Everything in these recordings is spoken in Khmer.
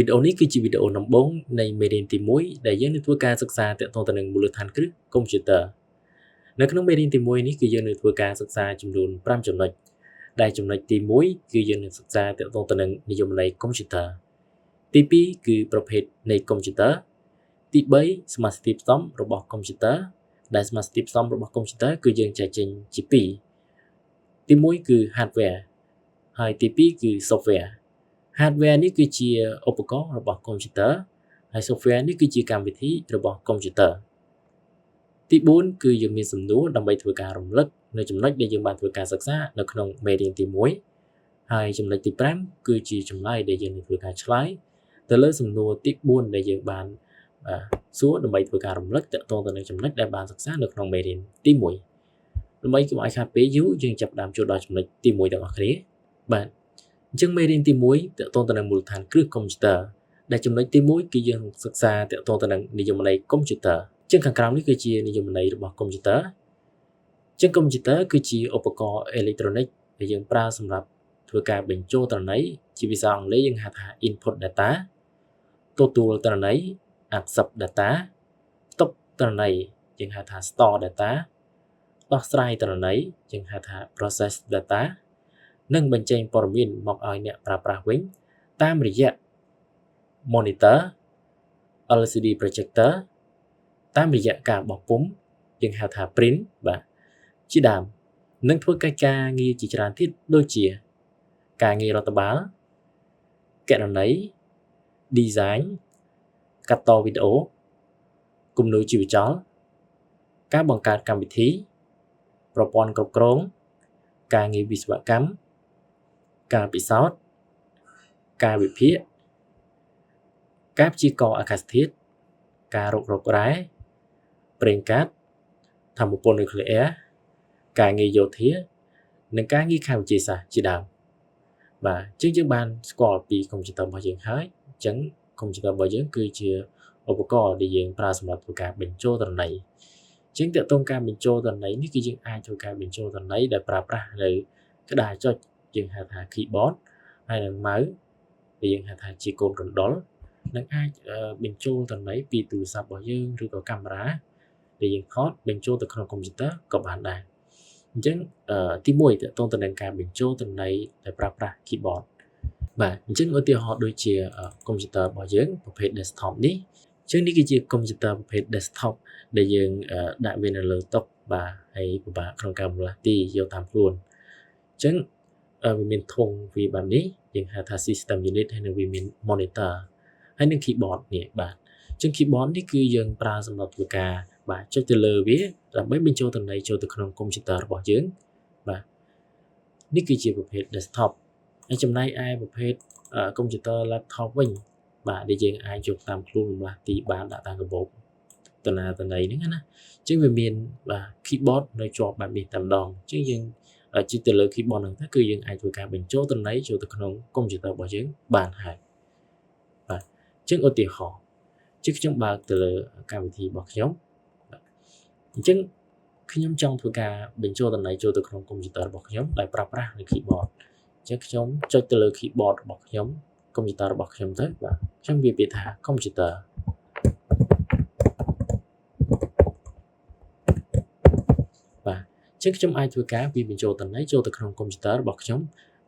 វីដេអូនេះគឺជាវីដេអូដំបូងនៃមេរៀនទី1ដែលយើងនឹងធ្វើការសិក្សាទាក់ទងទៅនឹងមូលដ្ឋានគ្រឹះកុំព្យូទ័រនៅក្នុងមេរៀនទី1នេះគឺយើងនឹងធ្វើការសិក្សាចំនួន5ចំណុចដែលចំណុចទី1គឺយើងនឹងសិក្សាទាក់ទងទៅនឹងនិយមន័យកុំព្យូទ័រទី2គឺប្រភេទនៃកុំព្យូទ័រទី3សមាសធាតុផ្សំរបស់កុំព្យូទ័រដែលសមាសធាតុផ្សំរបស់កុំព្យូទ័រគឺយើងចែកចេញជា2ទី1គឺ hardware ហើយទី2គឺ software hardware នេះគឺជាឧបករណ៍របស់កុំព្យូទ័រហើយ software នេះគឺជាកម្មវិធីរបស់កុំព្យូទ័រទី4គឺយើងមានសំណួរដើម្បីធ្វើការរំលឹកនៅចំណុចដែលយើងបានធ្វើការសិក្សានៅក្នុងមេរៀនទី1ហើយចំណុចទី5គឺជាចម្លើយដែលយើងនឹងធ្វើការឆ្លើយទៅលើសំណួរទី4ដែលយើងបានសួរដើម្បីធ្វើការរំលឹកទាក់ទងទៅនឹងចំណុចដែលបានសិក្សានៅក្នុងមេរៀនទី1ដើម្បីកុំឲ្យខាតពេលយូរយើងចាប់ផ្ដើមចូលដល់ចំណុចទី1ទាំងអស់គ្នាបាទអញ្ចឹងមេរៀនទី1ទាក់ទងទៅនឹងមូលដ្ឋានគ្រឹះកុំព្យូទ័រដែលចំណុចទី1គឺយើងសិក្សាទាក់ទងទៅនឹងនិយមន័យកុំព្យូទ័រអញ្ចឹងខាងក្រោមនេះគឺជានិយមន័យរបស់កុំព្យូទ័រអញ្ចឹងកុំព្យូទ័រគឺជាឧបករណ៍អេឡិចត្រូនិកដែលយើងប្រើសម្រាប់ធ្វើការបញ្ចូលទិន្នន័យជាភាសាអង់គ្លេសយើងហៅថា input data ទទួលទិន្នន័យ accept data ផ្ទុកទិន្នន័យយើងហៅថា store data ដោះស្រាយទិន្នន័យយើងហៅថា process data និងបញ្ចេញព័ត៌មានមកឲ្យអ្នកប្រើប្រាស់វិញតាមរយៈ monitor LCD projector តាមរយៈការបោះពុម្ពយើងហៅថា print បាទជាដើមនឹងធ្វើកិច្ចការងារជាច្រើនទៀតដូចជាការងាររដ្ឋបាលគណនេយ្យ design កាត់តវីដេអូគំនូរជីវចលការបង្កើតកម្មវិធីប្រព័ន្ធគ្រប់គ្រងការងារវិស្វកម្មការពិសោធន៍ការវិភាគការព្យាករណ៍អាកាសធាតុការរុករករ៉ែប្រេងកាតថាមពលនុយក្លេអ៊ែរការងារយោធានិងការងារខាងវិទ្យាសាស្ត្រជាដើមបាទអញ្ចឹងយើងបានស្គាល់ពីកុំព្យូទ័ររបស់យើងហើយអញ្ចឹងកុំព្យូទ័ររបស់យើងគឺជាឧបករណ៍ដែលយើងប្រើសម្រាប់ធ្វើការបញ្ចូលទិន្នន័យអញ្ចឹងទាក់ទងការបញ្ចូលទិន្នន័យនេះគឺយើងអាចធ្វើការបញ្ចូលទិន្នន័យដែលប្រើប្រាស់នៅក្តារចុចយើងហៅថា keyboard ហើយនឹង mouse ដែលយើងហៅថាជាកូនកណ្ដុរនឹងអាចបញ្ចូលទិន្នន័យពីទូរស័ព្ទរបស់យើងឬក៏កាមេរ៉ាដែលយើងថតបញ្ចូលទៅក្នុងកុំព្យូទ័រក៏បានដែរអញ្ចឹងទី1ទាក់ទងទៅនឹងការបញ្ចូលទិន្នន័យដែលប្រើប្រាស់ keyboard បាទអញ្ចឹងឧទាហរណ៍ដូចជាកុំព្យូទ័ររបស់យើងប្រភេទ desktop នេះអញ្ចឹងនេះគឺជាកុំព្យូទ័រប្រភេទ desktop ដែលយើងដាក់វានៅលើតុបាទហើយពិបាកក្នុងការបន្លាស់ទីយកតាមខ្លួនអញ្ចឹងវាមានធុងវាបែបនេះយើងហៅថា system unit ហើយនឹងវាមាន monitor ហើយនឹង keyboard នេះបាទអញ្ចឹង keyboard នេះគឺយើងប្រើសម្រាប់ធ្វើការបាទចុចទៅលើវាដើម្បីបញ្ចូលទិន្នន័យចូលទៅក្នុងកុំព្យូទ័ររបស់យើងបាទនេះគឺជាប្រភេទ desktop ហើយចំណែកឯប្រភេទកុំព្យូទ័រ laptop វិញបាទដែលយើងអាចយកតាមខ្លួនម្លាស់ទីបានដាក់តាមកាបូបទិន្នន័យហ្នឹងណាអញ្ចឹងវាមានបាទ keyboard នៅជាប់បែបនេះតែម្ដងអញ្ចឹងយើងជិះទៅលើ keyboard ហ្នឹងទៅគឺយើងអាចធ្វើការបញ្ចូលទិន្នន័យចូលទៅក្នុងកុំព្យូទ័ររបស់យើងបានហើយបាទអញ្ចឹងឧទាហរណ៍ជាខ្ញុំបើកទៅលើកម្មវិធីរបស់ខ្ញុំអញ្ចឹងខ្ញុំចង់ធ្វើការបញ្ចូលទិន្នន័យចូលទៅក្នុងកុំព្យូទ័ររបស់ខ្ញុំដោយប្រើប្រាស់នៅ keyboard អញ្ចឹងខ្ញុំចុចទៅលើ keyboard របស់ខ្ញុំកុំព្យូទ័ររបស់ខ្ញុំទៅបាទខ្ញុំវាពាក្យថាកុំព្យូទ័របាទអញ្ចឹងខ្ញុំអាចធ្វើការវាបញ្ចូលទិន្នន័យចូលទៅក្នុងកុំព្យូទ័ររបស់ខ្ញុំ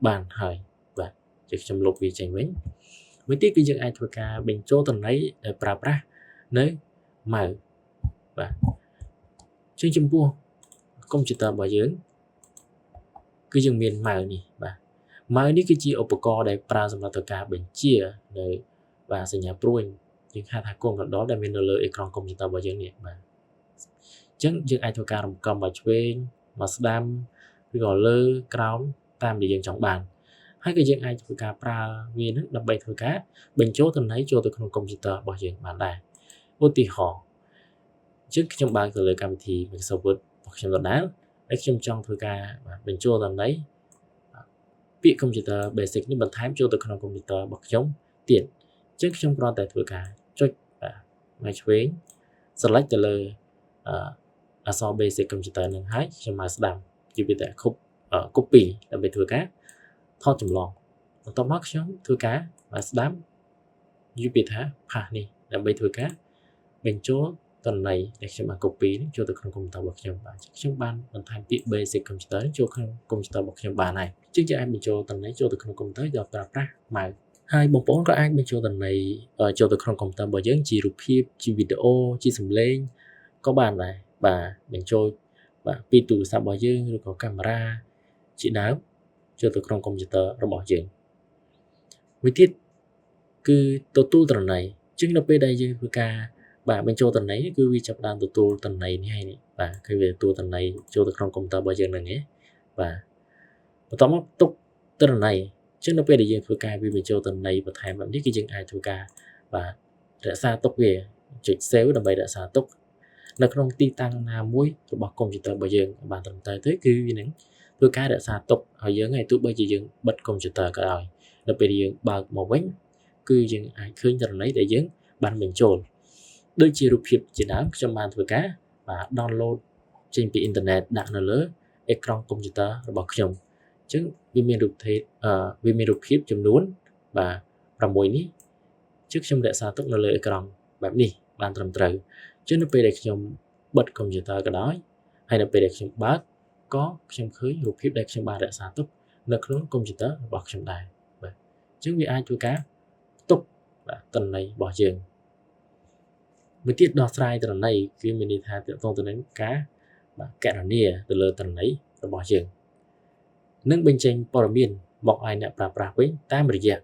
បានហើយបាទអញ្ចឹងខ្ញុំលុបវាចេញវិញមួយទៀតគឺយើងអាចធ្វើការបញ្ចូលទិន្នន័យដោយប្រើប្រាស់នៅ mouse បាទជាចំពោះកុំព្យូទ័ររបស់យើងគឺយើងមាន mouse នេះបាទ mouse នេះគឺជាឧបករណ៍ដែលប្រើសម្រាប់ធ្វើការបញ្ជានៅបាទសញ្ញាព្រួយយើងហៅថាកូនកណ្ដុរដែលមាននៅលើអេក្រង់កុំព្យូទ័ររបស់យើងនេះបាទអញ្ចឹងយើងអាចធ្វើការរំកំមកឆ្វេងមកស្ដាំឬក៏លើក្រោមតាមដែលយើងចង់បានហើយក៏យើងអាចធ្វើការប្រើវានឹងដើម្បីធ្វើការបញ្ចូលទិន្នន័យចូលទៅក្នុងកុំព្យូទ័ររបស់យើងបានដែរឧទាហរណ៍អញ្ចឹងខ្ញុំបើកទៅលើកម្មវិធី Microsoft Word របស់ខ្ញុំដដែលហើយខ្ញុំចង់ធ្វើការបញ្ចូលទិន្នន័យពាក្យកុំព្យូទ័រ basic នេះបន្ថែមចូលទៅក្នុងកុំព្យូទ័ររបស់ខ្ញុំទៀតអញ្ចឹងខ្ញុំគ្រាន់តែធ្វើការចុចមកឆ្វេង select ទៅលើអក្សរ basic កុំព្យូទ័រនឹងហើយខ្ញុំមកស្ដាំជាវាតែ copy ដើម្បីធ្វើការថតចម្លងបន្ទាប់មកខ្ញុំធ្វើការមកស្ដាំ យូពីថាផាសនេះដើម្បីធ្វើការបញ្ចូលតន័យដែលខ្ញុំបាន copy នេះចូលទៅក្នុងកុំព្យូទ័ររបស់ខ្ញុំបាទខ្ញុំបានបន្ថែមពាក្យ basic computer ចូលក្នុងកុំព្យូទ័ររបស់ខ្ញុំបានហើយជាងអាចបញ្ចូលតន័យចូលទៅក្នុងកុំព្យូទ័រយកប្រើប្រាស់ mouse ហើយបងប្អូនក៏អាចបញ្ចូលតន័យចូលទៅក្នុងកុំព្យូទ័ររបស់យើងជារូបភាពជាវីដេអូជាសំឡេងក៏បានដែរបាទបញ្ចូលបាទពីទូរស័ព្ទរបស់យើងឬក៏កាមេរ៉ាជាដើមចូលទៅក្នុងកុំព្យូទ័ររបស់យើងមួយទៀតគឺទទួលតន័យជាងនៅពេលដែលយើងធ្វើការបាទបញ្ចូលតន័យគឺវាចាប់ដើមទទួលតន័យនេះហើយនេះបាទគឺវាទទួលតន័យចូលទៅក្នុងកុំព្យូទ័ររបស់យើងហ្នឹងឯងបាទបន្ទាប់មកទុកតន័យជាងនៅពេលដែលយើងធ្វើការវាបញ្ចូលតន័យបន្ថែមបែបនេះគឺយើងអាចធ្វើការបាទរក្សាទុកវាចុច save ដើម្បីរក្សាទុកនៅក្នុងទីតាំងណាមួយរបស់កុំព្យូទ័ររបស់យើងបានត្រឹមត្រូវទៅគឺវានឹងធ្វើការរក្សាទុកឲ្យយើងហើយទោះបីជាយើងបិទកុំព្យូទ័រក៏ដោយដល់ពេលយើងបើកមកវិញគឺយើងអាចឃើញតន័យដែលយើងបានបញ្ចូលដូចជារូបភាពជាដើមខ្ញុំបានធ្វើការបាទ download ចេញពីអ៊ីនធឺណិតដាក់នៅលើអេក្រង់កុំព្យូទ័ររបស់ខ្ញុំអញ្ចឹងវាមានរូបភាពចំនួនបាទ6នេះជឹកខ្ញុំរក្សាទុកនៅលើអេក្រង់បែបនេះបានត្រឹមត្រូវអញ្ចឹងនៅពេលដែលខ្ញុំបិទកុំព្យូទ័រក៏ដោយហើយនៅពេលដែលខ្ញុំបើកក៏ខ្ញុំឃើញរូបភាពដែលខ្ញុំបានរក្សាទុកនៅក្នុងកុំព្យូទ័ររបស់ខ្ញុំដែរបាទអញ្ចឹងវាអាចធ្វើការទុកបាទតន័យរបស់យើងមួយទៀតដោះស្រាយតន័យគឺមានន័យថាតកតងទៅនឹងការបាទកណនាទៅលើតន័យរបស់យើងនឹងបញ្ចេញព័ត៌មានមកឲ្យអ្នកប្រើប្រាស់វិញតាមរយៈ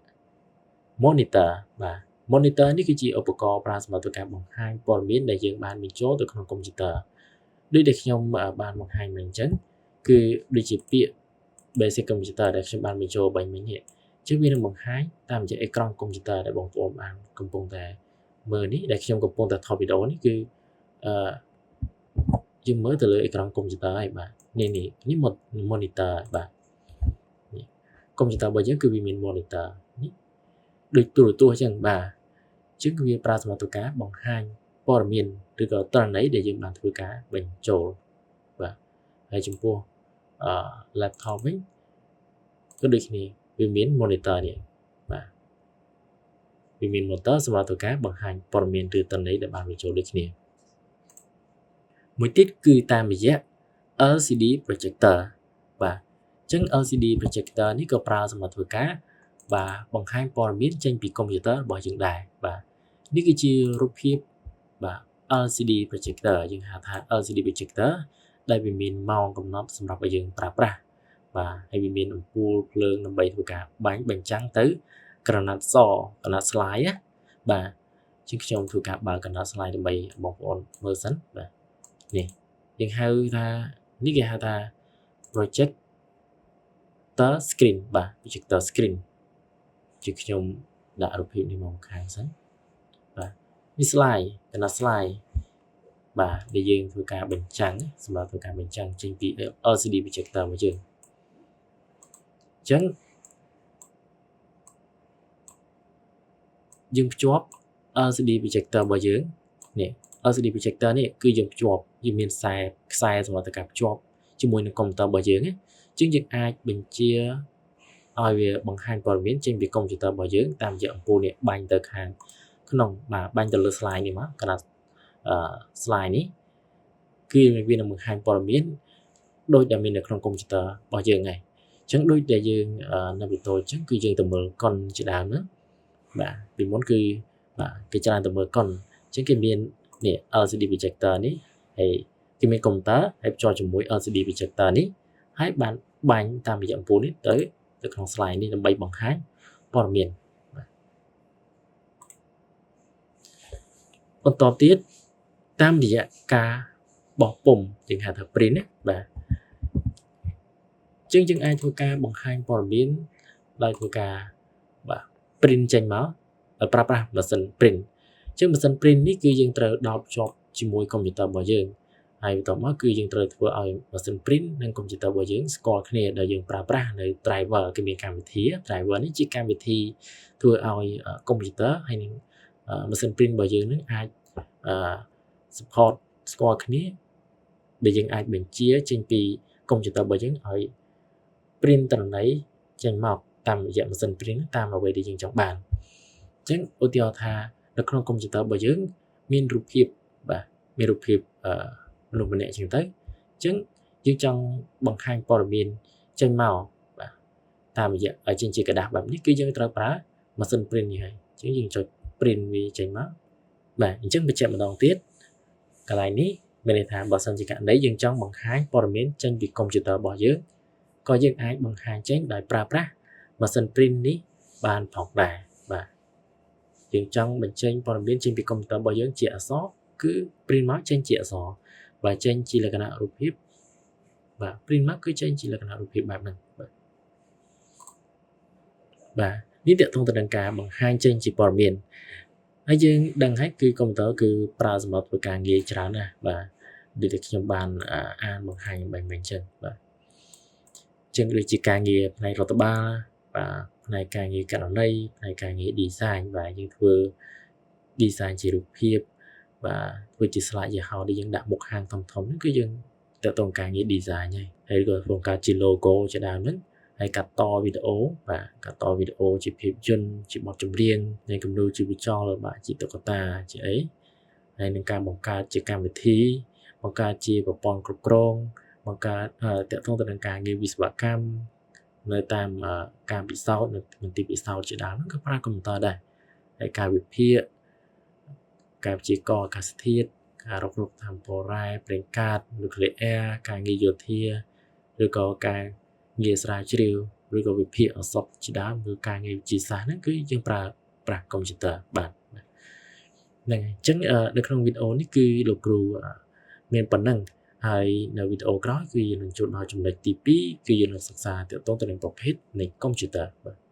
monitor បាទ monitor នេះគឺជាឧបករណ៍ប្រើសម្រាប់ធ្វើការបង្ហាញព័ត៌មានដែលយើងបានបញ្ចូលទៅក្នុងកុំព្យូទ័រដូចដែលខ្ញុំបានបង្ហាញមកអញ្ចឹងគឺដូចជាពាក្យ basic computer ដែលខ្ញុំបានបញ្ចូលបាញ់មិញនេះជាវានឹងបង្ហាញតាមរយៈអេក្រង់កុំព្យូទ័រដែលបងប្អូនបានកំពុងតែមើលនេះដែលខ្ញុំកំពុងតែថតវីដេអូនេះគឺយើងមើលទៅលើអេក្រង់កុំព្យូទ័រហើយបាទនេះ monitor បាទនេះកុំព្យូទ័ររបស់យើងគឺវាមាន monitor នេះដូចទូរទស្សន៍អញ្ចឹងបាទជាងវាប្រើសម្រាប់ធ្វើការបង្ហាញព័ត៌មានឬក៏តន័យដែលយើងបានធ្វើការបញ្ចូលបាទហើយចំពោះlaptop វិញក៏ដូចគ្នាវាមាន monitor នេះបាទវាមាន monitor សម្រាប់ធ្វើការបង្ហាញព័ត៌មានឬតន័យដែលបានបញ្ចូលដូចគ្នាមួយទៀតគឺតាមរយៈ LCD projector បាទអញ្ចឹង LCD projector នេះក៏ប្រើសម្រាប់ធ្វើការបាទបង្ហាញព័ត៌មានចេញពីកុំព្យូទ័ររបស់យើងដែរបាទនេះគឺជារូបភាពបាទ LCD projector យើងហៅថា LCD projector ដែលវាមានម៉ោងកំណត់សម្រាប់ឲ្យយើងប្រើប្រាស់បាទហើយវាមានអំពូលភ្លើងដើម្បីធ្វើការបញ្ចាំងទៅក្រណាត់សក្រណាត់ slide ណាបាទជាងខ្ញុំធ្វើការបើកក្រណាត់ slide ដើម្បីបងប្អូនមើលសិនបាទនេះយើងហៅថានេះគេហៅថា projector screen បាទ projector screen ជាខ្ញុំដាក់រូបភាពនេះមកខាងសិនបាទនេះ slide ក្រណាត់ slide បាទដែលយើងធ្វើការបញ្ចាំងសម្រាប់ធ្វើការបញ្ចាំងចេញពី LCD projector របស់យើងអញ្ចឹងយើងភ្ជាប់ LCD projector របស់យើងនេះ LCD projector នេះគឺយើងភ្ជាប់យើងមានខ្សែសម្រាប់ធ្វើការភ្ជាប់ជាមួយនឹងកុំព្យូទ័ររបស់យើងណាជាងយើងអាចបញ្ជាឲ្យវាបង្ហាញព័ត៌មានចេញពីកុំព្យូទ័ររបស់យើងតាមរយៈអំពូលនេះបាញ់ទៅខាងក្នុងបាទបាញ់ទៅលើ slide នេះមកកណាត់slide នេះគឺវានឹងបង្ហាញព័ត៌មានដូចដែលមាននៅក្នុងកុំព្យូទ័ររបស់យើងហើយអញ្ចឹងដូចដែលយើងនៅវីដេអូអញ្ចឹងគឺយើងទៅមើលកុនជាដើមហ្នឹងបាទពីមុនគឺបាទគេច្រើនទៅមើលកុនអញ្ចឹងគេមាននេះ LCD projector នេះហើយគេមានកុំព្យូទ័រហើយភ្ជាប់ជាមួយ LCD projector នេះហើយបានបាញ់តាមរយៈអំពូលនេះទៅក្នុង slide នេះដើម្បីបង្ហាញព័ត៌មានបន្តទៀតតាមរយៈការបោះពុម្ពយើងហៅថា print ណាបាទយើងអាចធ្វើការបង្ហាញព័ត៌មានដោយធ្វើការបាទ print ចេញមកដោយប្រើប្រាស់ម៉ាស៊ីន print អញ្ចឹងម៉ាស៊ីន print នេះគឺយើងត្រូវដោតភ្ជាប់ជាមួយកុំព្យូទ័ររបស់យើងហើយបន្ទាប់មកគឺយើងត្រូវធ្វើឲ្យម៉ាស៊ីន print និងកុំព្យូទ័ររបស់យើងស្គាល់គ្នាដោយយើងប្រើប្រាស់នៅ driver គេមានកម្មវិធី driver នេះជាកម្មវិធីធ្វើឲ្យកុំព្យូទ័រហើយនិងម៉ាស៊ីន print របស់យើងនឹងអាចsupport ស្គាល់គ្នាដែលយើងអាចបញ្ជាចេញពីកុំព្យូទ័ររបស់យើងឲ្យ print តន័យចេញមកតាមរយៈម៉ាស៊ីន print តាមអ្វីដែលយើងចង់បាន ចឹងឧទាហរណ៍ថានៅក្នុងកុំព្យូទ័ររបស់យើងមានរូបភាពបាទមានរូបភាពមនុស្សម្នាក់ចឹងទៅចឹងយើងចង់បង្ហាញព័ត៌មានចេញមកបាទតាមរយៈចេញជាกระดาษបែបនេះគឺយើងត្រូវប្រើម៉ាស៊ីន print នេះហើយចឹងយើងចុច print វាចេញមកបាទអញ្ចឹងបញ្ជាក់ម្ដងទៀតកន្លែងនេះមានន័យថាបើសិនជាករណីយើងចង់បង្ហាញព័ត៌មានចេញពីកុំព្យូទ័ររបស់យើងក៏យើងអាចបង្ហាញចេញដោយប្រើប្រាស់ម៉ាស៊ីន print នេះបានផងដែរបាទយើងចង់បញ្ចេញព័ត៌មានចេញពីកុំព្យូទ័ររបស់យើងជាអក្សរគឺ print មកចេញជាអក្សរបើចេញជាលក្ខណៈរូបភាពបាទ print មកគឺចេញជាលក្ខណៈរូបភាពបែបហ្នឹងបាទនេះតកតងទៅនឹងការបង្ហាញចេញជាព័ត៌មានហើយយើងដឹងហើយគឺកុំព្យូទ័រគឺប្រើសម្រាប់ធ្វើការងារច្រើនណាស់បាទដូចតែខ្ញុំបានអានបង្ហាញបែបហ្នឹងចឹងបាទចឹងដូចជាការងារផ្នែករដ្ឋបាលបាទផ្នែកការងារករណីផ្នែកការងារ design បាទយើងធ្វើ design ជារូបភាពបាទធ្វើជា slide យីហោដែលយើងដាក់មុខហាងធំៗហ្នឹងគឺយើងតកតងការងារ design ហើយក៏ធ្វើការជា logo ជាដើមហ្នឹងហើយកាត់តវីដេអូបាទកាត់តវីដេអូជាភាពយន្តជាបទចម្រៀងនៃគំនូរជីវចលបាទជាតុក្កតាជាអីហើយនឹងការបង្កើតជាកម្មវិធីបង្កើតជាប្រព័ន្ធគ្រប់គ្រងបង្កើតតកតងទៅនឹងការងារវិស្វកម្មនៅតាមការពិសោធន៍នៅមន្ទីរពិសោធន៍ជាដើមហ្នឹងក៏ប្រើកុំព្យូទ័រដែរហើយការវិភាគការព្យាករណ៍អាកាសធាតុការរករកថាមពលរ៉ែប្រេងកាត nuclear ការងារយោធាឬក៏ការងារស្រាវជ្រាវឬក៏វិភាគអសត់ជាដើមឬការងារវិទ្យាសាស្ត្រហ្នឹងគឺយើងប្រើប្រាស់កុំព្យូទ័របាទហ្នឹងហើយអញ្ចឹងនៅក្នុងវីដេអូនេះគឺលោកគ្រូមានប៉ុណ្ណឹងហើយនៅវីដេអូក្រោយគឺយើងនឹងចូលដល់ចំណុចទី2គឺយើងនឹងសិក្សាទាក់ទងទៅនឹងប្រភេទនៃកុំព្យូទ័របាទ